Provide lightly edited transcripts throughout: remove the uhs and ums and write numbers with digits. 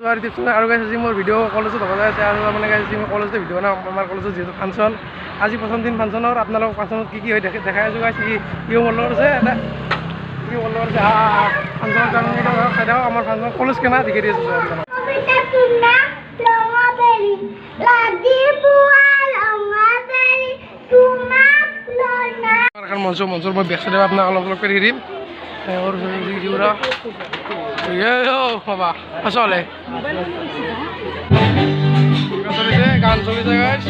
নমস্কাৰ টিপছ আৰু গাইছ আজি মোৰ ভিডিঅ' কলেজত হ'ব যায় আৰু মানে গাইছ আজি মই কলেজতে ভিডিঅ' বনাওঁ আমাৰ কলেজত যিহেতু ফাংচন আজি প্ৰথম দিন ফাংচনৰ আপোনালোকক ফাংচনত কি হৈ দেখাই আছোঁ গাইছ কি মোৰ লগত আছে এটা কি মোৰ লগত আছে ফাংচনৰ কাৰণে চাই থাকক আমাৰ ফাংচন কলেজ কেনা দেখি দি আছোঁ এখন মঞ্চৰ মই বেক চাইডে আপোনাক অলপ অলপ কৰি দিম বাবা আসলে গান চলিছে গাইছ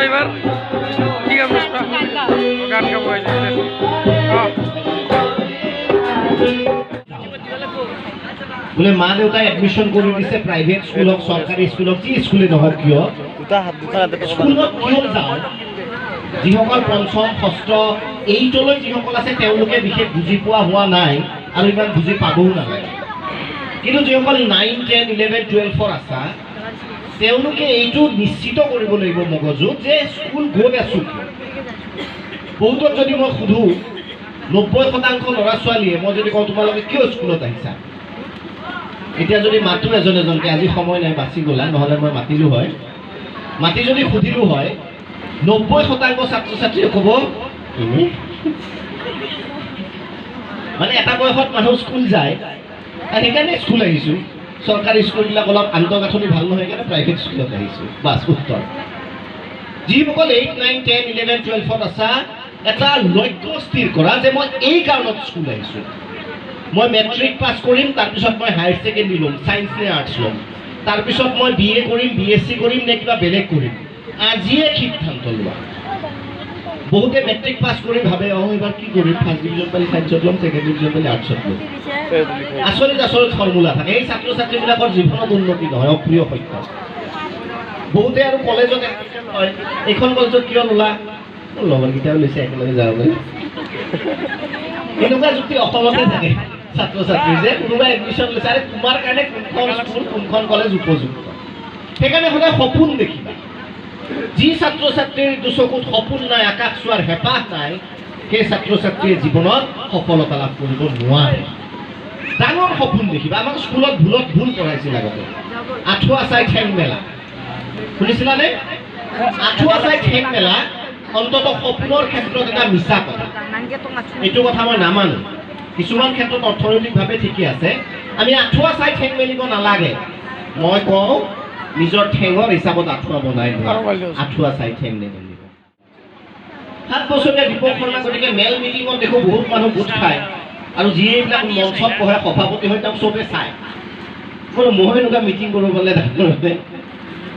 এবাৰ কি গান বসবা গান গাবো বোলে মা দেউতাই এডমিশন কৰি দিছে প্ৰাইভেট স্কুলত চৰকাৰী স্কুলত যি স্কুলে নহওক কিয় স্কুলত কিয় যাওঁ যিসকল পঞ্চম ষষ্ঠ এইটলৈ যিসকল আছে তেওঁলোকে বিশেষ বুজি পোৱা হোৱা নাই আৰু ইমান বুজি পাবও নালাগে কিন্তু যিসকল 9, 10, 11, 12 আছা তেওঁলোকে এইটো নিশ্চিত কৰিব লাগিব মগজুত যে স্কুল গৈ আছোঁ বহুতক যদি মই সোধোঁ 90% ল'ৰা ছোৱালীয়ে মই যদি কওঁ তোমালোকে কিয় স্কুলত আহিছা এতিয়া যদি মাতো এজনকে আজি সময় নাই বাচি গ'লা নহ'লে মই মাতিলোঁ হয় মাতি যদি সুধিলোঁ হয় 90% ছাত্ৰ ছাত্ৰীয়ে ক'ব মানে এটা বয়সত মানুহ স্কুল যায় সেইকাৰণে স্কুল আহিছোঁ চৰকাৰী স্কুলবিলাক অলপ আন্তঃগাঁথনি ভাল নহয় কাৰণে প্ৰাইভেট স্কুলত আহিছোঁ বাছ উত্তৰ যিসকল 8, 9, 10, 11, 12 আছা এটা লক্ষ্য স্থিৰ কৰা যে মই এই কাৰণত স্কুল আহিছোঁ মই মেট্ৰিক পাছ কৰিম তাৰপিছত মই হায়াৰ ছেকেণ্ডেৰী ল'ম ছায়েন্স নে আৰ্টছ ল'ম তাৰপিছত মই BA কৰিম BSc কৰিম নে কিবা বেলেগ কৰিম আজিয়ে সিদ্ধান্ত লোৱা বহুতে মেট্ৰিক পাছ কৰি ভাবে এইবাৰ কি কৰিম ফাৰ্ষ্ট ডিভিজন পালি ছায়েন্সত ল'ম ছেকেণ্ড ডিভিজন পালি আৰ্টছত ল'ম আচৰিত ফৰ্মুলা থাকে এই ছাত্ৰ ছাত্ৰীবিলাকৰ জীৱনত উন্নতি নহয় অপ্ৰিয় সত্য বহুতে আৰু কলেজত হয় এইখন কলেজত কিয় ল'লা লগৰকেইটাও লৈছে একেলগে যাওঁ বুলি এনেকুৱা যুক্তি অসমতে থাকে ছাত্ৰ ছাত্ৰী যে কোনোবাই এডমিশ্যন লৈছে আৰে তোমাৰ কাৰণে কোনখন স্কুল কোনখন কলেজ উপযুক্ত সেইকাৰণে সদায় সপোন দেখিবা যি ছাত্ৰ ছাত্ৰীৰ দুচকুত সপোন নাই আকাশ চোৱাৰ হেঁপাহ নাই সেই ছাত্ৰ ছাত্ৰীয়ে জীৱনত সফলতা লাভ কৰিব নোৱাৰে ডাঙৰ সপোন দেখিবা আমাক স্কুলত ভুল পঢ়াইছিল আগতে আঁঠুৱা চাই ঠেং মেলা শুনিছিলানে আঁঠুৱা চাই ঠেং মেলা অন্তত সপোনৰ ক্ষেত্ৰত এটা মিছা কথা এইটো কথা মই নামানো কিছুমান ক্ষেত্ৰত অৰ্থনৈতিকভাৱে ঠিকে আছে আমি আঁঠুৱা চাই ঠেং মেলিব নালাগে মই কওঁ নিজৰ ঠেঙৰ হিচাপত আঁঠুৱা বনাই আঁঠুৱা চাই ঠেং নেমেলিব 7 বছৰীয়া দীপক শৰ্মা গতিকে মেল মিটিঙত দেখোঁ বহুত মানুহ গোট খায় আৰু যিবিলাক মঞ্চত বহে সভাপতি হৈ তেওঁক চবে চায় মই এনেকুৱা মিটিং কৰিব গ'লে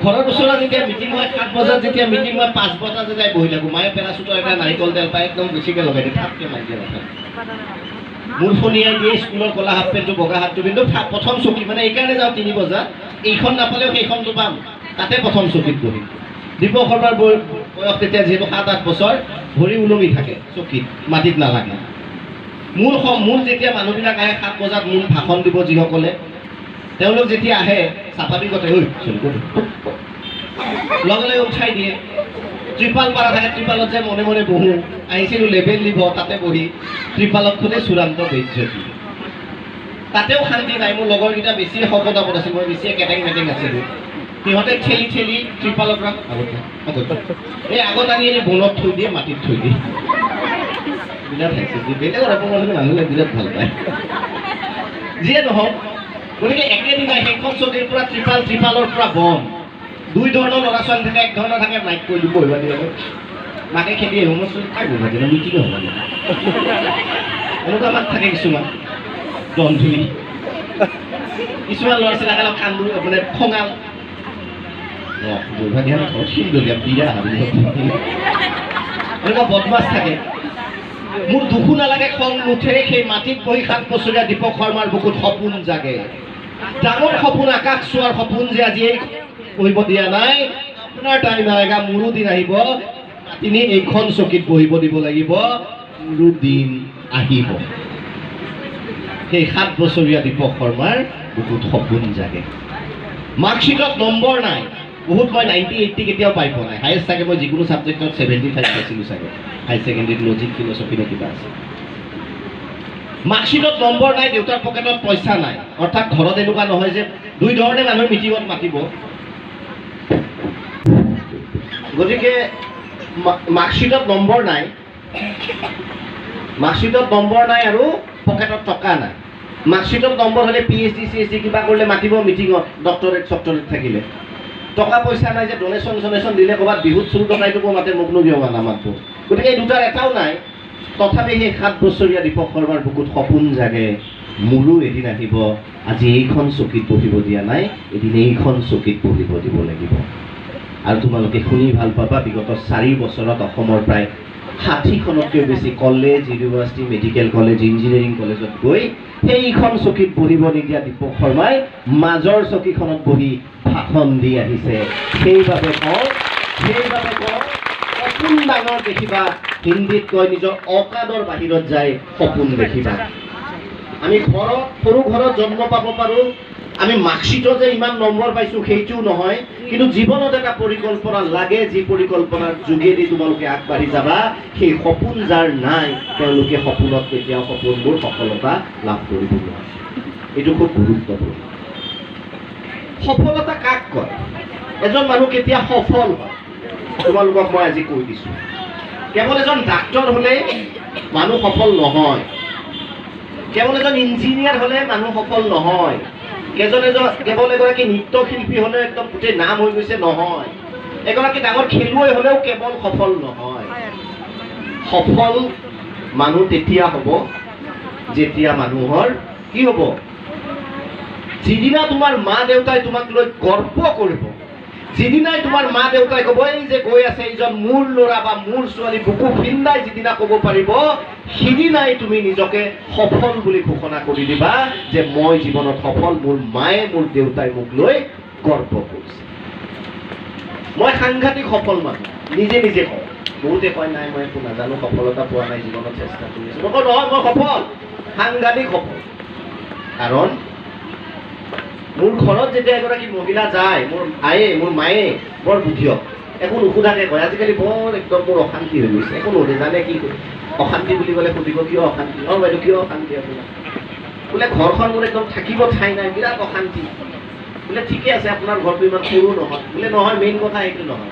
ঘৰৰ ওচৰত যেতিয়া মিটিং হয় 7 বজাত যেতিয়া মিটিং হয় 5 বজাত যাই বহি থাকোঁ মায়ে পেৰাচুটৰ এটা নাৰিকল তেল পাই একদম বেছিকৈ লগাই দিয়ে থাপকৈ মাৰি দিয়ে নাথাকে মোৰ ফোনিয়াই দিয়ে স্কুলৰ ক'লা হাফ পেণ্টটো বগা হাতটো কিন্তু প্ৰথম চকী মানে এইকাৰণে যাওঁ 3 বজাত এইখন নাপালেও সেইখনটো পাম তাতে প্ৰথম চকীত বহি দীপক শৰ্মাৰ বয়স তেতিয়া যিহেতু 7-8 বছৰ ভৰি ওলমি থাকে চকীত মাটিত নালাগে মূল যেতিয়া মানুহবিলাক আহে 7 বজাত মূল ভাষণ দিব যিসকলে তেওঁলোক যেতিয়া আহে স্বাভাৱিকতে লগে লগে উঠাই দিয়ে ত্ৰিপাল পাৰা থাকে ত্ৰিপালত যে মনে মনে বহোঁ আহিছিলোঁ লেবেল দিব তাতে বহি ত্ৰিপালত খোলে চূড়ান্ত বেজ্জতি তাতেও শান্তি নাই মোৰ লগৰকেইটা বেছি শকতাপত আছিল মই বেছিয়ে কেটেং মেটেং আছিলোঁ সিহঁতে ঠেলি ঠেলি ত্ৰিপালৰ পৰা আগত এই আগত আনি বনত থৈ দিয়ে মাটিত থৈ দিয়ে বিৰাট হাঁহিছে বেলেগৰ অপমানলৈ মানুহে বিৰাট ভাল পায় যিয়ে নহওক গতিকে একেদিনাই সেইখন চকীৰ পৰা ত্ৰিপালৰ পৰা বন দুই ধৰণৰ ল'ৰা ছোৱালী থাকে এক ধৰণৰ থাকে মাইক কৰি দিব বহিব দিব মাকে খেদি আহিব মই কাক বহিব দিলে মিটিঙে হ'ব এনেকুৱা মাত থাকে কিছুমান দন্ধুলি কিছুমান ল'ৰা ছোৱালী অলপ কান্দো মানে খঙাল বহিব দিয়া ঘৰত শিলদলীয়া বিৰা হাবি এনেকুৱা বদমাছ থাকে মোৰ দুখো নালাগে খং নুঠে সেই মাটিত বহি 7 বছৰীয়া দীপক শৰ্মাৰ বুকুত সপোন জাগে ডাঙৰ সপোন আকাশ চোৱাৰ সপোন যে আজি বহিব দিয়া নাই আপোনাৰ টাইম আহেগা মোৰো দিন আহিব তিনি এইখন চকীত বহিব দিব লাগিব মোৰো দিন আহিব সেই 7 বছৰীয়া দীপক শৰ্মাৰ বুকুত সপোন জাগে মাৰ্কশ্বিটত নম্বৰ নাই বহুত মই 90-80 কেতিয়াও পাই পোৱা নাই হায়েষ্ট চাগে মই যিকোনো ছাবজেক্টত 75 পাইছিলোঁ চাগে হায়াৰ ছেকেণ্ডেৰীত লজিক ফিলচফি নে কিবা আছে মাৰ্কশ্বিটত নম্বৰ নাই দেউতাৰ পকেটত পইচা নাই অৰ্থাৎ ঘৰত এনেকুৱা নহয় যে দুই ধৰণে মানুহ মিটিঙত মাতিব গতিকে মাৰ্কশ্বিটত নম্বৰ নাই আৰু পকেটত টকা নাই মাৰ্কশ্বিটত নম্বৰ হ'লে PhD ChD কিবা কৰিলে মাতিব মিটিঙত ডক্টৰেট থাকিলে টকা পইচা নাই যে ডনেশ্যন দিলে ক'ৰবাত বিহুত চুৰ টকাইটোকো মাতে মোক কিয় নামাতব গতিকে এই দুটাৰ এটাও নাই তথাপি সেই 7 বছৰীয়া দীপক শৰ্মাৰ বুকুত সপোন জাগে মোৰো এদিন আহিব আজি এইখন চকীত বহিব দিয়া নাই এদিন এইখন চকীত বহিব দিব লাগিব আৰু তোমালোকে শুনি ভাল পাবা বিগত 4 বছৰত অসমৰ প্ৰায় 60খনতকৈ বেছি college university medical college engineering কলেজত গৈ সেইখন চকীত বহিব নিদিয়া দীপক শৰ্মাই মাজৰ চকীখনত বহি ভাষণ দি আহিছে সেইবাবে কওঁ সপোন ডাঙৰ দেখিবা হিন্দীত কয় নিজৰ অকাদৰ বাহিৰত যায় সপোন দেখিবা আমি সৰু ঘৰত জন্ম পাব পাৰোঁ আমি মাৰ্কশ্বিটত যে ইমান নম্বৰ পাইছোঁ সেইটোও নহয় কিন্তু জীৱনত এটা পৰিকল্পনা লাগে যি পৰিকল্পনাৰ যোগেদি তোমালোকে আগবাঢ়ি যাবা সেই সপোন যাৰ নাই তেওঁলোকে সপোনত কেতিয়াও সপোনবোৰ সফলতা লাভ কৰিব নোৱাৰে এইটো খুব গুৰুত্বপূৰ্ণ সফলতা কাক কয় এজন মানুহ কেতিয়া সফল হয় তোমালোকক মই আজি কৈ দিছোঁ কেৱল এজন ডাক্তৰ হ'লে মানুহ সফল নহয় কেৱল এজন ইঞ্জিনিয়াৰ হ'লে মানুহ সফল নহয় কেৱল এগৰাকী নৃত্যশিল্পী হ'লে একদম গোটেই নাম হৈ গৈছে নহয় এগৰাকী ডাঙৰ খেলুৱৈ হ'লেও কেৱল সফল নহয় সফল মানুহ তেতিয়া হ'ব যেতিয়া মানুহৰ কি হ'ব যিদিনা তোমাৰ মা দেউতাই তোমাক লৈ গৰ্ব কৰিব যিদিনাই তোমাৰ মা দেউতাই ক'ব এই যে গৈ আছে এইজন মোৰ ল'ৰা বা মোৰ ছোৱালী বুকু ফিন্দাই যিদিনা ক'ব পাৰিব সিদিনাই তুমি নিজকে সফল বুলি ঘোষণা কৰি দিবা যে মই জীৱনত সফল মোৰ মায়ে মোৰ দেউতাই মোক লৈ গৰ্ব কৰিছে মই সাংঘাতিক সফল মানুহ নিজে কওঁ বহুতে কয় নাই মই একো নাজানো সফলতা পোৱা নাই জীৱনত চেষ্টা কৰি আছোঁ মই কওঁ নহয় মই সফল সাংঘাতিক সফল কাৰণ মোৰ ঘৰত যেতিয়া এগৰাকী মহিলা যায় মোৰ মায়ে বৰ বুদ্ধিয়ক একো নুসুধাকে কয় আজিকালি বৰ একদম মোৰ অশান্তি হৈ গৈছে একো নোধে জানে কি অশান্তি বুলি ক'লে সুধিব কিয় অশান্তি বাইদেউ কিয় অশান্তি আপোনাৰ বোলে ঘৰখন মোৰ একদম থাকিব ঠাই নাই বিৰাট অশান্তি বোলে ঠিকে আছে আপোনাৰ ঘৰটো ইমান সৰু নহয় বোলে নহয় মেইন কথা সেইটো নহয়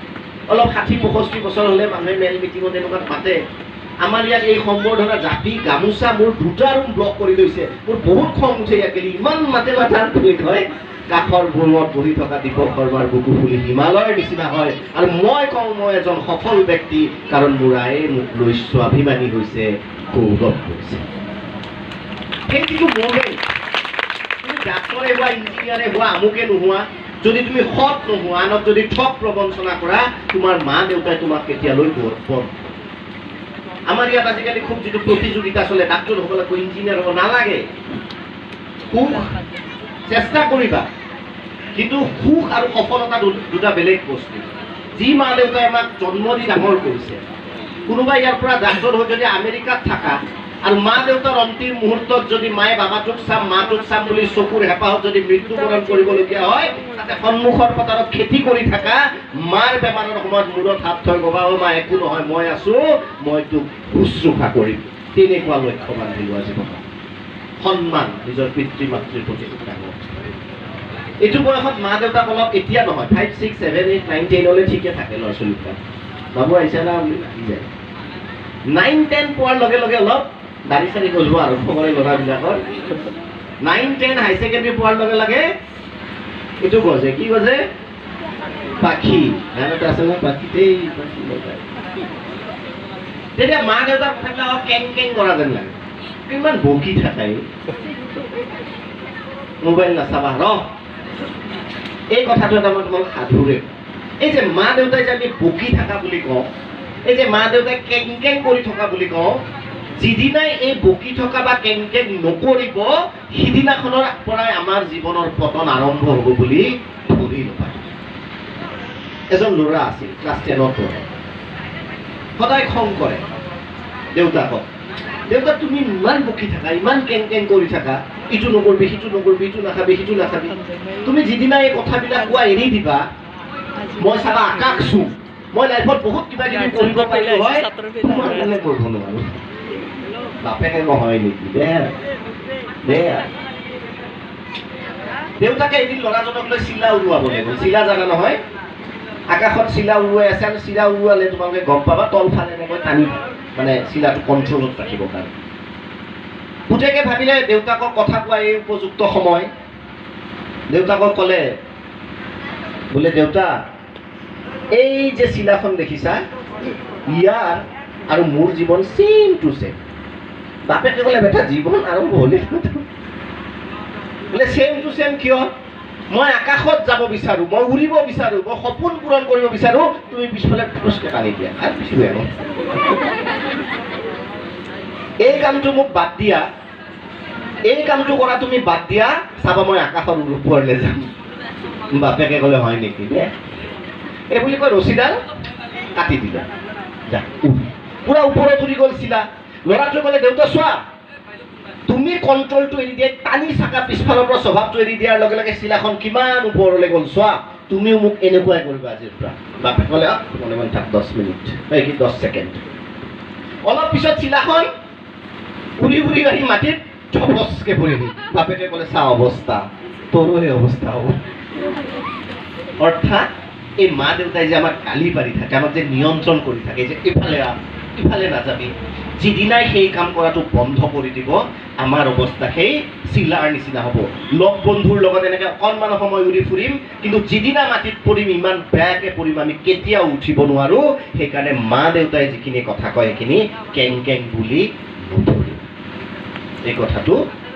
অলপ 60-65 বছৰ হ'লে মানুহে মেল মিটিঙত এনেকুৱাত মাতে আমাৰ ইয়াত এই সম্বৰ্ধনা জাপি গামোচা মোৰ 2টা ৰুম ব্লক কৰি লৈছে মোৰ বহুত খং উঠে ইয়াকে ইমান মাতে মাথাৰ তুলি থয় কাষৰ বোৰত বহি থকা দীপক শৰ্মাৰ বুকু ফুলি হিমালয়ৰ নিচিনা হয় আৰু মই কওঁ মই এজন সফল ব্যক্তি কাৰণ মোৰ আয়ে মোক লৈ স্বাভিমানী হৈছে গৌৰৱ কৰিছে সেই যিটো মমেণ্ট তুমি ডাক্তৰে হোৱা ইঞ্জিনিয়াৰে হোৱা আমুকে নোহোৱা যদি তুমি সৎ নোহোৱা আনক যদি ঠগ প্ৰবঞ্চনা কৰা তোমাৰ মা দেউতাই তোমাক কেতিয়ালৈ গৌৰৱ আমাৰ ইয়াত আজিকালি খুব যিটো প্ৰতিযোগিতা চলে ডাক্তৰ হ'ব লাগিব ইঞ্জিনিয়াৰ হ'ব নালাগে সুখ চেষ্টা কৰিবা কিন্তু সুখ আৰু সফলতা দুটা বেলেগ বস্তু যি মা দেউতাই আমাক জন্ম দি ডাঙৰ কৰিছে কোনোবাই ইয়াৰ পৰা ডাক্তৰ হৈ যদি আমেৰিকাত থাকা আৰু মা দেউতাৰ অন্তিম মুহূৰ্তত যদি মায়ে বাবাটোক চাম মাটোক চাম বুলি চকুৰ হেঁপাহত যদি মৃত্যুবৰণ কৰিবলগীয়া হয় তাতে সন্মুখৰ পথাৰত খেতি কৰি থাকা মাৰ বেমাৰৰ সময়ত মূৰত হাত থৈ ক'বা অ' মা একো নহয় মই আছোঁ মই তোক শুশ্ৰূষা কৰিম তেনেকুৱা লক্ষ্য বান্ধি লোৱা জীৱনত সন্মান নিজৰ পিতৃ মাতৃৰ প্ৰতি ডাঙৰ এইটো বয়সত মা দেউতাক অলপ এতিয়া নহয় 5, 6, 7, 8, 9, 10 ঠিকে থাকে ল'ৰা ছোৱালীবিলাক বাবু আহিছে না বুলি আহি যায় 9-10 পোৱাৰ লগে লগে অলপ দাড়ি চাৰি গজিব আৰম্ভ কৰে ল'ৰাবিলাকৰ। 9-10 হাই ছেকেণ্ডেৰী পোৱাৰ লগে লগে এইটো গজে, কি গজে? পাখি। গানতে আছে নহয়, পাখিতেই পাখি লগায়। তেতিয়া মা দেউতাৰ কথাবিলাক কেং কেং কৰা যেন লাগে। ইমান বকি থাকাই, মোবাইল নাচাবা ৰ। এই কথাটো এটা মই তোমাক সাধুৰে, এই যে মা দেউতাই যে আমি বকি থকা বুলি কওঁ, এই যে মা দেউতাই কেং কেং কৰি থকা বুলি কওঁ, যিদিনাই এই বকি থকা বা কেং কেং নকৰিব সিদিনাখনৰ পৰাই আমাৰ জীৱনৰ পতন আৰম্ভ হ'ব বুলি ধৰি নাপায়। এজন ল'ৰা আছিল, ক্লাছ 10ত পঢ়ে, সদায় খং কৰে দেউতাকক। দেউতা তুমি ইমান বকি থাকা, ইমান কেং কেং কৰি থাকা, ইটো নকৰিবি, সিটো নকৰিবি, ইটো নাখাবি, সিটো নাখাবি। তুমি যিদিনা এই কথাবিলাক কোৱা এৰি দিবা, মই চাবা আকাশ চুম, মই লাইফত বহুত কিবা কিবি কৰিব পাৰিলো হয়, তোমাৰ কাৰণে কৰিব নোৱাৰো। বাপেকে নহয় নেকি? দেউতাকে এদিন ল'ৰাজনক লৈ চিলা উৰুৱাবলৈ গ'ল। চিলা জানা নহয়? আকাশত চিলা উৰুৱাই আছে, আৰু চিলা উৰুৱালে তোমালোকে গম পাবা তলফালে এনেকৈ টানি মানে চিলাটো কণ্ট্ৰলত ৰাখিবৰ কাৰণে। পুতেকে ভাবিলে দেউতাকক কথা কোৱা এই উপযুক্ত সময়। দেউতাকক ক'লে, বোলে দেউতা এই যে চিলাখন দেখিছা, ইয়াৰ আৰু মোৰ জীৱন চেম টু চেম। বাপেকে ক'লে বেটা জীৱন আৰম্ভ হ'লে বোলে চেম টু চেম কিয়? মই আকাশত যাব বিচাৰো, মই উৰিব বিচাৰো, মই সপোন পূৰণ কৰিব বিচাৰো, তুমি পিছফালে খোজকে টানি দিয়া আৰু পিছু এই কামটো মোক বাদ দিয়া, এই কামটো কৰা তুমি বাদ দিয়া, চাবা মই আকাশত ওপৰলৈ যাম। বাপেকে ক'লে হয় নেকি? এই বুলি কয় ৰছীডাল কাটি দিলে, যা পুৰা ওপৰত উৰি গ'ল চিলা। ল'ৰাটোৱে ক'লে দেউতা চোৱা, তুমি কণ্ট্ৰলটো এৰি দিয়ে, টানি চাকা পিছফালৰ পৰা স্বভাৱটো এৰি দিয়াৰ লগে লগে চিলাখন কিমান ওপৰলৈ গ'ল চোৱা, তুমিও মোক এনেকুৱাই কৰিবা আজিৰ পৰা। বাপেকে ক'লে মনে মনে থাক 10 মিনিট, এই কি 10 ছেকেণ্ড। অলপ পিছত চিলাখন উৰি উৰি আহি মাটিত ঝপচকে পৰিল। বাপেকে ক'লে চা অৱস্থা, তোৰো সেই অৱস্থা হ'ব। অৰ্থাৎ এই মা দেউতাই যে আমাক গালি পাৰি থাকে, আমাক যে নিয়ন্ত্ৰণ কৰি থাকে, যে ইফালে ইফালে নাযাবি, যিদিনাই সেই কাম কৰাটো বন্ধ কৰি দিব আমাৰ অৱস্থা সেই চিলাৰ নিচিনা হ'ব। লগ বন্ধুৰ লগত এনেকৈ অকণমান সময় উৰি ফুৰিম, কিন্তু যিদিনা মাটিত পৰিম ইমান বেয়াকৈ পৰিম আমি কেতিয়াও উঠিব নোৱাৰোঁ। সেইকাৰণে মা দেউতাই যিখিনি কথা কয় সেইখিনি কেং কেং বুলি নধৰিম। এই কথাটো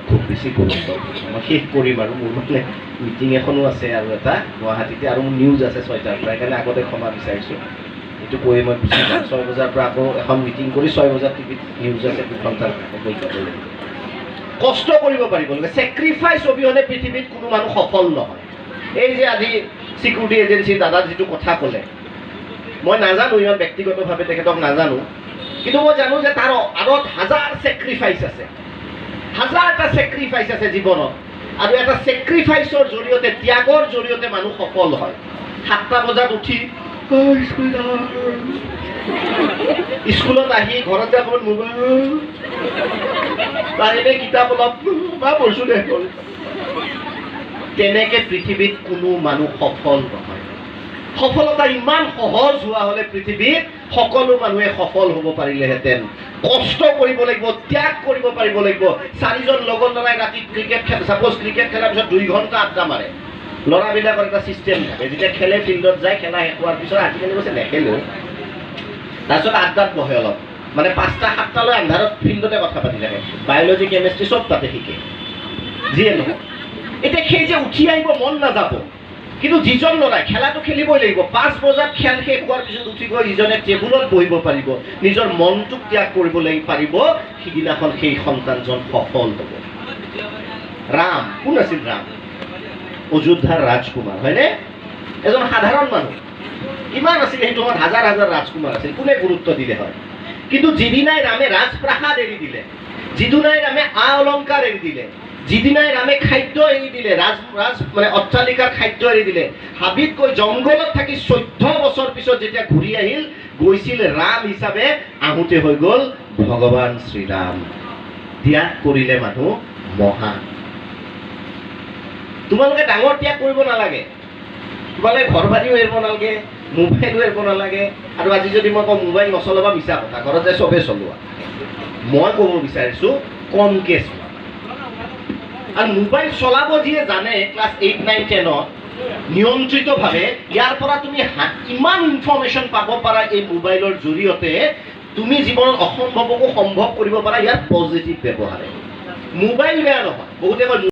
খুব বেছি গুৰুত্ব। মই শেষ কৰিম আৰু মোৰ মানে মিটিং এখনো আছে আৰু এটা গুৱাহাটীতে, আৰু মোৰ নিউজ আছে 6টাৰ পৰা, সেইকাৰণে আগতে ক্ষমা বিচাৰিছোঁ। এইটো কৈ মই গুচি যাম। 6 বজাৰ পৰা আকৌ এখন মিটিং কৰি 6 বজাত টিভিত নিউজ আছে, 2 ঘণ্টাৰ গৈ যাব লাগিব। কষ্ট কৰিব পাৰিব লাগে, ছেক্ৰিফাইচ অবিহনে পৃথিৱীত কোনো মানুহ সফল নহয়। এই যে আজি চিকিউৰিটি এজেঞ্চিৰ দাদা যিটো কথা ক'লে, মই নাজানো, ইমান ব্যক্তিগতভাৱে তেখেতক নাজানো, কিন্তু মই জানো যে তাৰ আঁৰত হাজাৰ ছেক্ৰিফাইচ আছে, হাজাৰটা ছেক্ৰিফাইচ আছে জীৱনত। আৰু এটা ছেক্ৰিফাইচৰ জৰিয়তে, ত্যাগৰ জৰিয়তে মানুহ সফল হয়। 7টা বজাত উঠি স্কুলত আহি ঘৰত যাব মোবাইল পাৰিলে কিতাপ অলপ বা পঢ়ছো দে, তেনেকে পৃথিৱীত কোনো মানুহ সফল নহয়। সফলতা ইমান সহজ হোৱা হ'লে পৃথিৱীত সকলো মানুহে সফল হ'ব পাৰিলেহেঁতেন। কষ্ট কৰিব লাগিব, ত্যাগ কৰিব পাৰিব লাগিব। 4জন লগৰ ল'ৰাই ৰাতি ক্ৰিকেট খেলে, ছাপ'জ ক্ৰিকেট খেলাৰ পিছত 2 ঘণ্টা আড্ডা মাৰে। ল'ৰাবিলাকৰ এটা ছিষ্টেম থাকে, যেতিয়া খেলে ফিল্ডত যায়, খেলা শেষ হোৱাৰ পিছত আজিকালি কৈছে নেখেলো, তাৰপিছত আড্ডাত বহে অলপ, মানে 5টা 7টালৈ আন্ধাৰত ফিল্ডতে কথা পাতি থাকে। বায়'লজি কেমেষ্ট্ৰি চব তাতে শিকে, যিয়ে নহয়। এতিয়া সেই যে উঠি আহিব মন নাযাব, কিন্তু যিজন ল'ৰাই খেলাটো খেলিবই লাগিব, 5 বজাত খেল শেষ হোৱাৰ পিছত উঠি গৈ ইজনে টেবুলত বহিব পাৰিব, নিজৰ মনটোক ত্যাগ কৰিব পাৰিব, সিদিনাখন সেই সন্তানজন সফল হ'ব। ৰাম কোন আছিল? ৰাম অযোধ্যাৰ ৰাজকুমাৰ, হয়নে? এজন সাধাৰণ মানুহ। কিমান আছিলে সেইটো সময়ত? হাজাৰ হাজাৰ ৰাজকুমাৰ আছিল, কোনে গুৰুত্ব দিলে হয়? কিন্তু যিদিনাই ৰামে ৰাজপ্ৰাসাদ এৰি দিলে, যিদিনাই ৰামে অলংকাৰ এৰি দিলে, যিদিনাই ৰামে খাদ্য এৰি দিলে, মানে অট্টালিকাৰ খাদ্য এৰি দিলে, হাবিত গৈ জংঘলত থাকি 14 বছৰ পিছত যেতিয়া ঘূৰি আহিল, গৈছিল ৰাম হিচাপে, আহোঁতে হৈ গ'ল ভগৱান শ্ৰীৰাম। ত্যাগ কৰিলে মানুহ মহান। তোমালোকে ডাঙৰ ত্যাগ কৰিব নালাগে, তোমালোকে ঘৰ বাৰীও এৰিব নালাগে, মোবাইলো এৰিব নালাগে। আৰু আজি যদি মই কওঁ মোবাইল নচলাবা মিছা কথা, ঘৰত যে চবেই চলোৱা, মই ক'ব বিচাৰিছোঁ কমকৈ চলোৱা। আৰু মোবাইল চলাব যিয়ে জানে ক্লাছ 8, 9, 10ত নিয়ন্ত্ৰিতভাৱে, ইয়াৰ পৰা তুমি ইমান ইনফৰ্মেশ্যন পাব পাৰা এই মোবাইলৰ জৰিয়তে, তুমি জীৱনত অসম্ভৱকো সম্ভৱ কৰিব পাৰা ইয়াৰ পজিটিভ ব্যৱহাৰে। মোবাইল বেয়া নহয়, বহুতে কয়